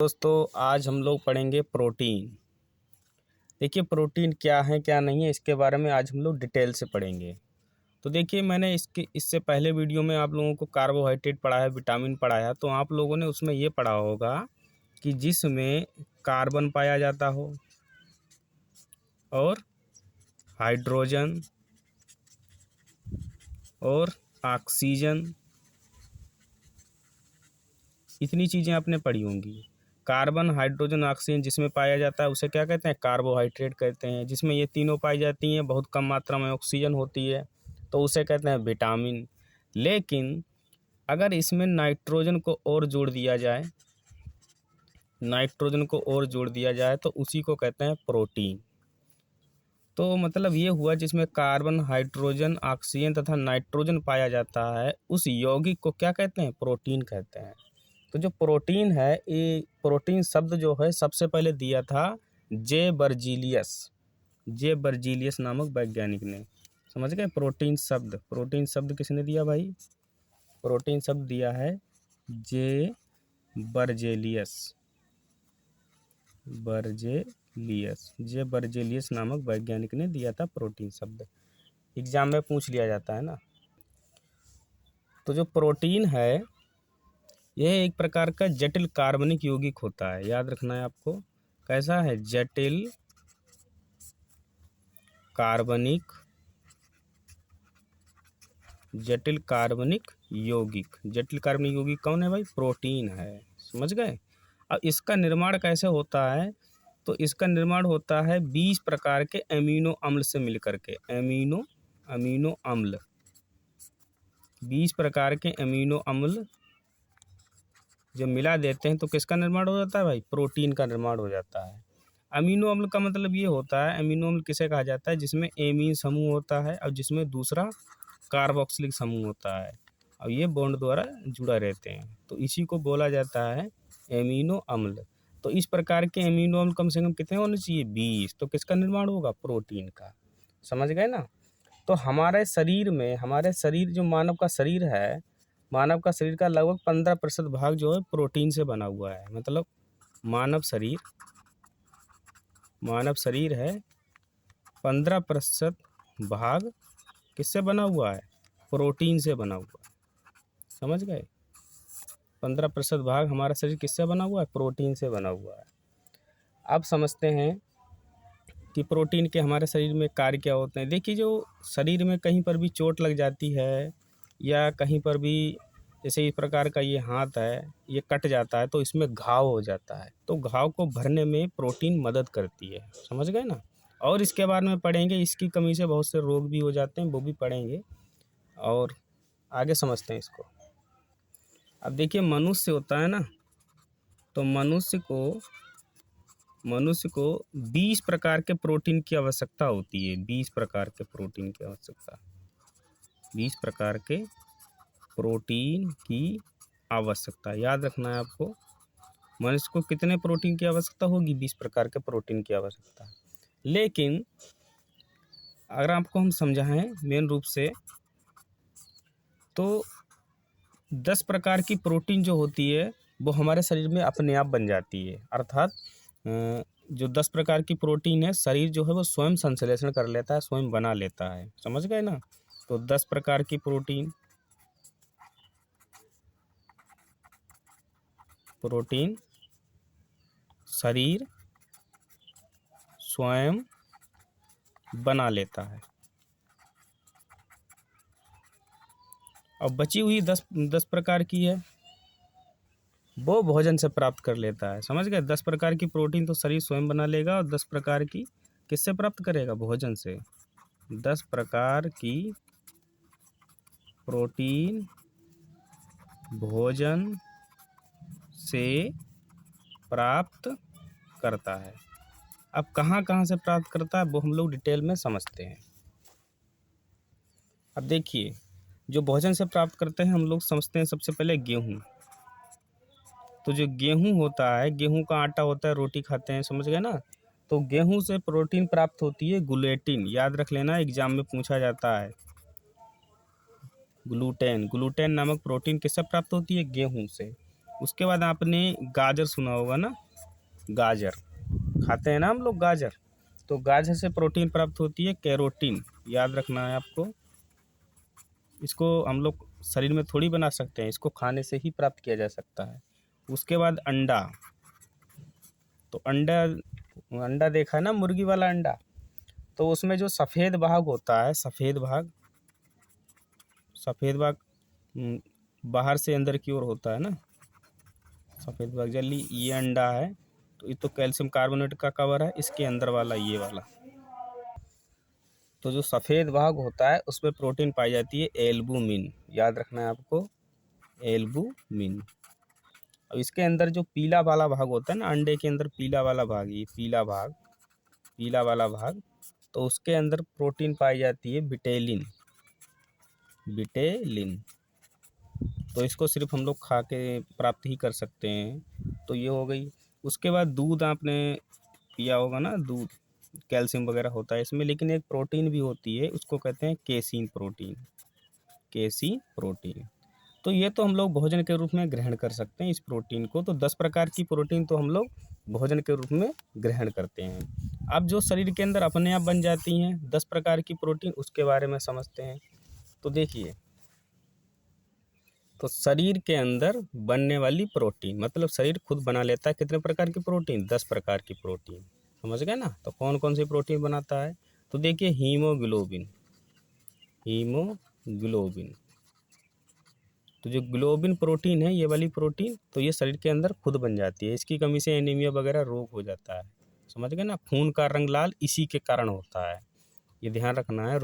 दोस्तों आज हम लोग पढ़ेंगे प्रोटीन। देखिए प्रोटीन क्या है क्या नहीं है इसके बारे में आज हम लोग डिटेल से पढ़ेंगे। तो देखिए मैंने इससे पहले वीडियो में आप लोगों को कार्बोहाइड्रेट पढ़ाया, विटामिन पढ़ाया, तो आप लोगों ने उसमें ये पढ़ा होगा कि जिसमें कार्बन पाया जाता हो और हाइड्रोजन और ऑक्सीजन, इतनी चीज़ें आपने पढ़ी होंगी। कार्बन, हाइड्रोजन, ऑक्सीजन जिसमें पाया जाता है उसे क्या कहते हैं? कार्बोहाइड्रेट कहते हैं। जिसमें ये तीनों पाई जाती हैं, बहुत कम मात्रा में ऑक्सीजन होती है, तो उसे कहते हैं विटामिन। लेकिन अगर इसमें नाइट्रोजन को और जोड़ दिया जाए, तो उसी को कहते हैं प्रोटीन। तो मतलब ये हुआ जिसमें कार्बन, हाइड्रोजन, ऑक्सीजन तथा नाइट्रोजन पाया जाता है, उस यौगिक को क्या कहते हैं? प्रोटीन कहते हैं। तो जो प्रोटीन है, ये प्रोटीन शब्द जो है सबसे पहले दिया था जे बर्जीलियस नामक वैज्ञानिक ने। समझ गए? प्रोटीन शब्द किसने दिया भाई? प्रोटीन शब्द दिया है जे बर्जेलियस नामक वैज्ञानिक ने दिया था प्रोटीन शब्द। एग्जाम में पूछ लिया जाता है ना। तो जो प्रोटीन है यह एक प्रकार का जटिल कार्बनिक यौगिक होता है, याद रखना है आपको। कैसा है? जटिल कार्बनिक यौगिक कौन है भाई? प्रोटीन है। समझ गए? अब इसका निर्माण कैसे होता है? तो इसका निर्माण होता है 20 प्रकार के अमीनो अम्ल से मिलकर के। अमीनो अम्ल 20 प्रकार के अमीनो अम्ल जब मिला देते हैं तो किसका निर्माण हो जाता है भाई? प्रोटीन का निर्माण हो जाता है। अमीनो अम्ल का मतलब ये होता है, अमीनो अम्ल किसे कहा जाता है? जिसमें एमीन समूह होता है और जिसमें दूसरा कार्बोक्सिलिक समूह होता है और ये बॉन्ड द्वारा जुड़ा रहते हैं, तो इसी को बोला जाता है एमिनो अम्ल। तो इस प्रकार के एमिनो अम्ल कम से कम कितने होने चाहिए? 20। तो किसका निर्माण होगा? प्रोटीन का। समझ गए ना? तो हमारे शरीर जो मानव का शरीर है, मानव का शरीर का लगभग 15% भाग जो है प्रोटीन से बना हुआ है। मतलब मानव शरीर है 15% भाग किससे बना हुआ है? प्रोटीन से बना हुआ है। समझ गए? 15% भाग हमारा शरीर किससे बना हुआ है? प्रोटीन से बना हुआ है। अब समझते हैं कि प्रोटीन के हमारे शरीर में कार्य क्या होते हैं। देखिए जो शरीर में कहीं पर भी चोट लग जाती है या कहीं पर भी, जैसे इस प्रकार का ये हाथ है, ये कट जाता है तो इसमें घाव हो जाता है, तो घाव को भरने में प्रोटीन मदद करती है। समझ गए ना? और इसके बारे में पढ़ेंगे, इसकी कमी से बहुत से रोग भी हो जाते हैं, वो भी पढ़ेंगे और आगे समझते हैं इसको। अब देखिए मनुष्य होता है ना, तो मनुष्य को 20 प्रकार के प्रोटीन की आवश्यकता होती है। 20 प्रकार के प्रोटीन की आवश्यकता, 20 प्रकार के प्रोटीन की आवश्यकता याद रखना है आपको। मनुष्य को कितने प्रोटीन की आवश्यकता होगी? 20 प्रकार के प्रोटीन की आवश्यकता। लेकिन अगर आपको हम समझाएं मेन रूप से, तो 10 प्रकार की प्रोटीन जो होती है वो हमारे शरीर में अपने आप बन जाती है। अर्थात जो 10 प्रकार की प्रोटीन है, शरीर जो है वो स्वयं संश्लेषण कर लेता है, स्वयं बना लेता है। समझ गए ना? तो 10 प्रकार की प्रोटीन शरीर स्वयं बना लेता है और बची हुई 10 प्रकार की है वो भोजन से प्राप्त कर लेता है। समझ गए? 10 प्रकार की प्रोटीन तो शरीर स्वयं बना लेगा और 10 प्रकार की किससे प्राप्त करेगा? भोजन से। 10 प्रकार की प्रोटीन भोजन से प्राप्त करता है। अब कहाँ कहाँ से प्राप्त करता है वो हम लोग डिटेल में समझते हैं। अब देखिए जो भोजन से प्राप्त करते हैं हम लोग समझते हैं सबसे पहले गेहूँ। तो जो गेहूँ होता है, गेहूँ का आटा होता है, रोटी खाते हैं। समझ गए ना? तो गेहूँ से प्रोटीन प्राप्त होती है ग्लूटेन। याद रख लेना, एग्जाम में पूछा जाता है। ग्लूटेन नामक प्रोटीन किससे प्राप्त होती है? गेहूँ से। उसके बाद आपने गाजर सुना होगा ना, गाजर खाते हैं ना हम लोग गाजर, तो गाजर से प्रोटीन प्राप्त होती है कैरोटीन, याद रखना है आपको। इसको हम लोग शरीर में थोड़ी बना सकते हैं, इसको खाने से ही प्राप्त किया जा सकता है। उसके बाद अंडा, तो अंडा अंडा देखा है ना, मुर्गी वाला अंडा, तो उसमें जो सफ़ेद भाग होता है, सफ़ेद भाग बाहर से अंदर की ओर होता है ना, सफ़ेद भाग जल्दी, ये अंडा है, तो ये तो कैल्शियम कार्बोनेट का कवर है, इसके अंदर वाला ये वाला, तो जो सफ़ेद भाग होता है उसमें प्रोटीन पाई जाती है एल्बुमिन, याद रखना है आपको, एल्बुमिन। और इसके अंदर जो पीला वाला भाग होता है ना, अंडे के अंदर पीला वाला भाग, ये पीला वाला भाग, तो उसके अंदर प्रोटीन पाई जाती है बिटेलिन, तो इसको सिर्फ हम लोग खा के प्राप्त ही कर सकते हैं। तो ये हो गई। उसके बाद दूध आपने पिया होगा ना, दूध कैल्शियम वगैरह होता है इसमें, लेकिन एक प्रोटीन भी होती है, उसको कहते हैं केसीन प्रोटीन। तो ये तो हम लोग भोजन के रूप में ग्रहण कर सकते हैं इस प्रोटीन को। तो 10 प्रकार की प्रोटीन तो हम लोग भोजन के रूप में ग्रहण करते हैं। अब जो शरीर के अंदर अपने आप बन जाती हैं 10 प्रकार की प्रोटीन, उसके बारे में समझते हैं। तो देखिए, तो शरीर के अंदर बनने वाली प्रोटीन, मतलब शरीर खुद बना लेता है कितने प्रकार की प्रोटीन, 10 प्रकार की प्रोटीन, समझ गए ना। तो कौन कौन सी प्रोटीन बनाता है, तो देखिए हीमोग्लोबिन, तो जो ग्लोबिन प्रोटीन है, ये वाली प्रोटीन, तो ये शरीर के अंदर खुद बन जाती है। इसकी कमी से एनीमिया वगैरह रोग हो जाता है, समझ गए ना। खून का रंग लाल इसी के कारण होता है, ये ध्यान रखना है।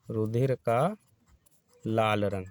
रुधिर का लाल रंग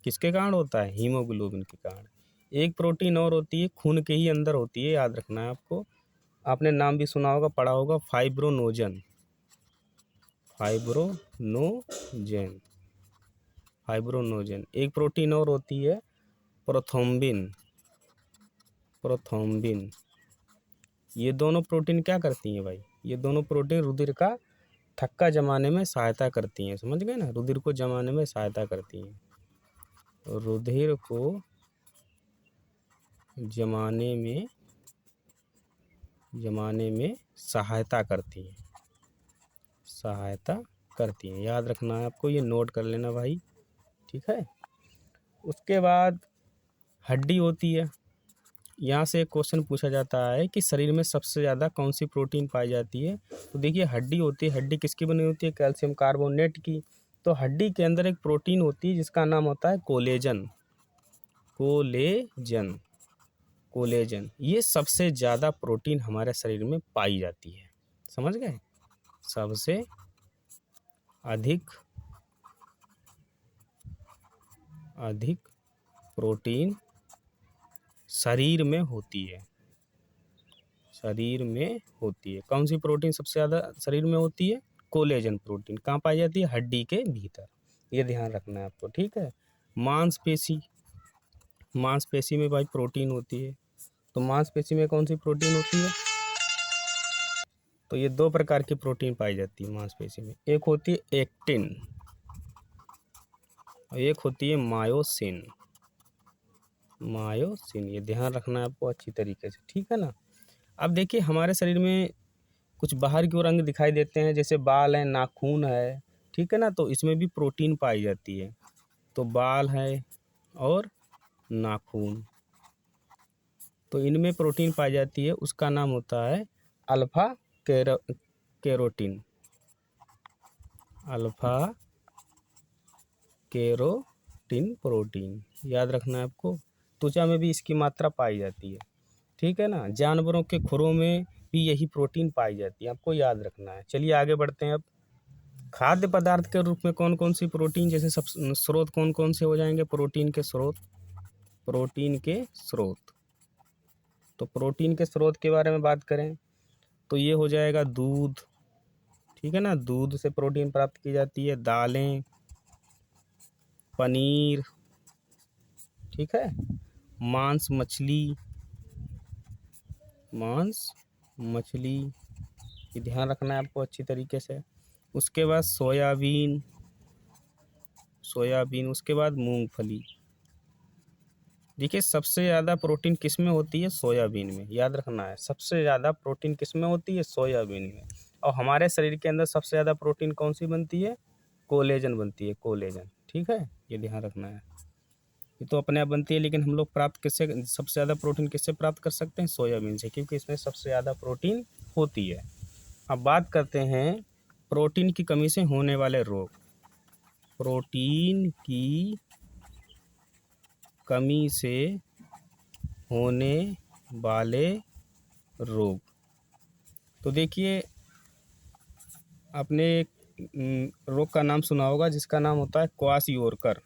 किसके कारण होता है, हीमोग्लोबिन के कारण। एक प्रोटीन और होती है, खून के ही अंदर होती है, याद रखना है आपको, आपने नाम भी सुना होगा, पढ़ा होगा, फाइब्रोनोजन, एक प्रोटीन और होती है प्रोथ्रोम्बिन। ये दोनों प्रोटीन क्या करती हैं भाई, ये दोनों प्रोटीन रुधिर का थक्का जमाने में सहायता करती हैं, समझ गए ना, रुधिर को जमाने में सहायता करती हैं, रुधिर को जमाने में सहायता करती हैं, याद रखना है आपको, ये नोट कर लेना भाई, ठीक है। उसके बाद हड्डी होती है। यहाँ से एक क्वेश्चन पूछा जाता है कि शरीर में सबसे ज़्यादा कौन सी प्रोटीन पाई जाती है, तो देखिए हड्डी होती है। हड्डी किसकी बनी होती है, कैल्शियम कार्बोनेट की। तो हड्डी के अंदर एक प्रोटीन होती है जिसका नाम होता है कोलेजन। ये सबसे ज़्यादा प्रोटीन हमारे शरीर में पाई जाती है, समझ गए। सबसे अधिक प्रोटीन शरीर में होती है। कौन सी प्रोटीन सबसे ज़्यादा शरीर में होती है, कोलेजन प्रोटीन। कहाँ पाई जाती है, हड्डी के भीतर, ये ध्यान रखना है आपको, ठीक है। मांसपेशी में भाई प्रोटीन होती है, तो मांसपेशी में कौन सी प्रोटीन होती है, तो ये 2 प्रकार की प्रोटीन पाई जाती है मांसपेशी में, एक होती है एक्टिन और एक होती है मायोसिन, ये ध्यान रखना है आपको अच्छी तरीके से, ठीक है ना। अब देखिए हमारे शरीर में कुछ बाहर की ओर अंग दिखाई देते हैं, जैसे बाल है, नाखून है, ठीक है ना, तो इसमें भी प्रोटीन पाई जाती है। तो बाल है और नाखून, तो इनमें प्रोटीन पाई जाती है, उसका नाम होता है अल्फा केरोटीन, प्रोटीन, याद रखना है आपको। त्वचा में भी इसकी मात्रा पाई जाती है, ठीक है ना। जानवरों के खुरों में भी यही प्रोटीन पाई जाती है, आपको याद रखना है। चलिए आगे बढ़ते हैं। अब खाद्य पदार्थ के रूप में कौन कौन सी प्रोटीन, जैसे सब स्रोत कौन कौन से हो जाएंगे, प्रोटीन के स्रोत, तो प्रोटीन के स्रोत के बारे में बात करें तो ये हो जाएगा दूध, ठीक है ना, दूध से प्रोटीन प्राप्त की जाती है। दालें, पनीर, ठीक है। मांस मछली, ये ध्यान रखना है आपको अच्छी तरीके से। उसके बाद सोयाबीन, उसके बाद मूंगफली, देखिए सबसे ज़्यादा प्रोटीन किस में होती है? सोयाबीन में, याद रखना है। सबसे ज़्यादा प्रोटीन किस में होती है? सोयाबीन में। और हमारे शरीर के अंदर सबसे ज़्यादा प्रोटीन कौन सी बनती है? कोलेजन बनती है, कोलेजन। ठीक है, ये ध्यान रखना है। ये तो अपने आप बनती है, लेकिन हम लोग प्राप्त किससे, सबसे ज़्यादा प्रोटीन किससे प्राप्त कर सकते हैं? सोयाबीन से, क्योंकि इसमें सबसे ज़्यादा प्रोटीन होती है। अब बात करते हैं प्रोटीन की कमी से होने वाले रोग। प्रोटीन की कमी से होने वाले रोग। तो देखिए आपने एक रोग का नाम सुना होगा जिसका नाम होता है क्वाशियोरकर।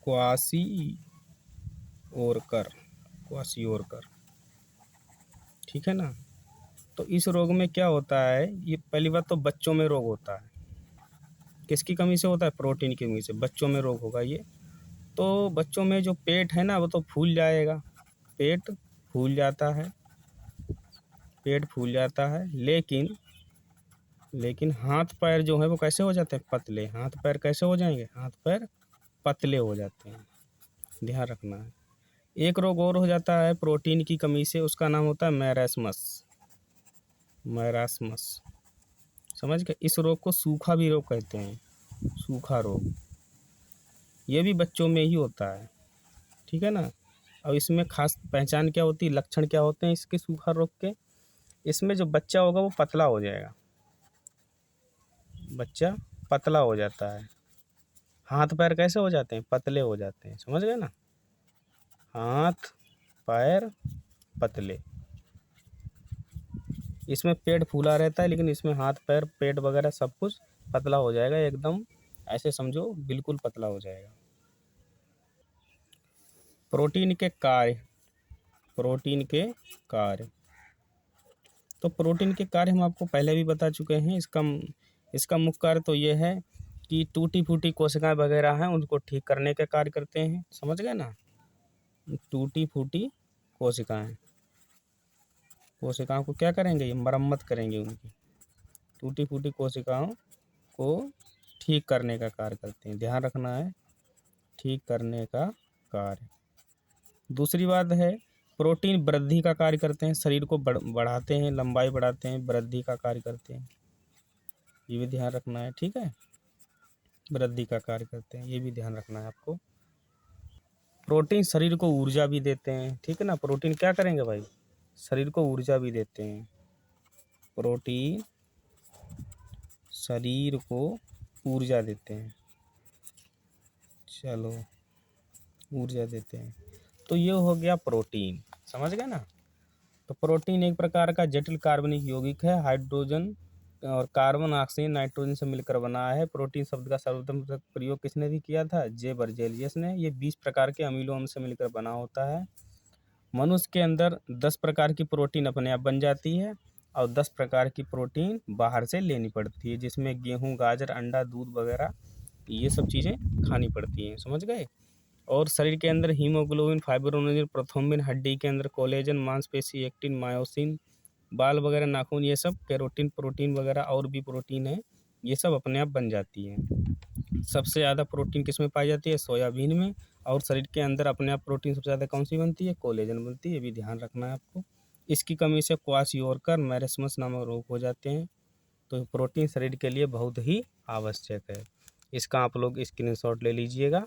क्वाशियोरकर, क्वाशियोरकर, ठीक है ना। तो इस रोग में क्या होता है? ये पहली बात तो बच्चों में रोग होता है। किसकी कमी से होता है? प्रोटीन की कमी से बच्चों में रोग होगा ये। तो बच्चों में जो पेट है ना वो तो फूल जाएगा, पेट फूल जाता है, पेट फूल जाता है, लेकिन हाथ पैर जो है वो कैसे हो जाते हैं? पतले। हाथ पैर कैसे हो जाएंगे? हाथ पैर पतले हो जाते हैं, ध्यान रखना है। एक रोग और हो जाता है प्रोटीन की कमी से, उसका नाम होता है मैरास्मस। मैरास्मस, समझ गए? इस रोग को सूखा भी रोग कहते हैं, सूखा रोग। ये भी बच्चों में ही होता है, ठीक है ना। और इसमें खास पहचान क्या होती है, लक्षण क्या होते हैं इसके सूखा रोग के? इसमें जो बच्चा होगा वो पतला हो जाएगा, बच्चा पतला हो जाता है। हाथ पैर कैसे हो जाते हैं? पतले हो जाते हैं, समझ गए ना। हाथ पैर पतले। इसमें पेट फूला रहता है, लेकिन इसमें हाथ पैर पेट वगैरह सब कुछ पतला हो जाएगा, एकदम ऐसे समझो बिल्कुल पतला हो जाएगा। प्रोटीन के कार्य, प्रोटीन के कार्य। तो प्रोटीन के कार्य हम आपको पहले भी बता चुके हैं। इसका मुख्य कार्य तो ये है कि टूटी फूटी कोशिकाएं वगैरह हैं उनको ठीक करने का कार्य करते हैं, समझ गए ना। टूटी फूटी कोशिकाएं, कोशिकाओं को क्या करेंगे? ये मरम्मत करेंगे उनकी। टूटी फूटी कोशिकाओं को ठीक करने का कार्य करते हैं, ध्यान रखना है, ठीक करने का कार्य। दूसरी बात है प्रोटीन वृद्धि का कार्य करते हैं, शरीर को बढ़ाते हैं, लंबाई बढ़ाते हैं, वृद्धि का कार्य करते हैं, ये भी ध्यान रखना है, ठीक है। वृद्धि का कार्य करते हैं, ये भी ध्यान रखना है आपको। प्रोटीन शरीर को ऊर्जा भी देते हैं, ठीक है ना। प्रोटीन क्या करेंगे भाई? शरीर को ऊर्जा भी देते हैं। प्रोटीन शरीर को ऊर्जा देते हैं, चलो ऊर्जा देते हैं। तो ये हो गया प्रोटीन, समझ गए ना। तो प्रोटीन एक प्रकार का जटिल कार्बनिक यौगिक है, हाइड्रोजन और कार्बन ऑक्सीजन नाइट्रोजन से मिलकर बना है। प्रोटीन शब्द का सर्वप्रथम प्रयोग किसने भी किया था? जे बर्जेलियस ने। ये 20 प्रकार के अमीनो अम्ल से मिलकर बना होता है। मनुष्य के अंदर 10 प्रकार की प्रोटीन अपने आप बन जाती है और 10 प्रकार की प्रोटीन बाहर से लेनी पड़ती है, जिसमें गेहूँ, गाजर, अंडा, दूध वगैरह ये सब चीज़ें खानी पड़ती हैं, समझ गए। और शरीर के अंदर हीमोग्लोबिन, फाइब्रोनोजन, प्रोथ्रोम्बिन, हड्डी के अंदर कोलेजन, मांसपेशी, एक्टिन, मायोसिन, बाल वगैरह, नाखून, ये सब केरोटिन प्रोटीन वगैरह और भी प्रोटीन है, ये सब अपने आप बन जाती है। सबसे ज़्यादा प्रोटीन किस में पाई जाती है? सोयाबीन में। और शरीर के अंदर अपने आप प्रोटीन सबसे ज़्यादा कौन सी बनती है? कोलेजन बनती है, ये भी ध्यान रखना है आपको। इसकी कमी से क्वाशियोरकर, मैरास्मस नामक रोग हो जाते हैं। तो प्रोटीन शरीर के लिए बहुत ही आवश्यक है। इसका आप लोग स्क्रीनशॉट ले लीजिएगा।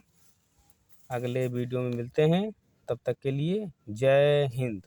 अगले वीडियो में मिलते हैं, तब तक के लिए जय हिंद।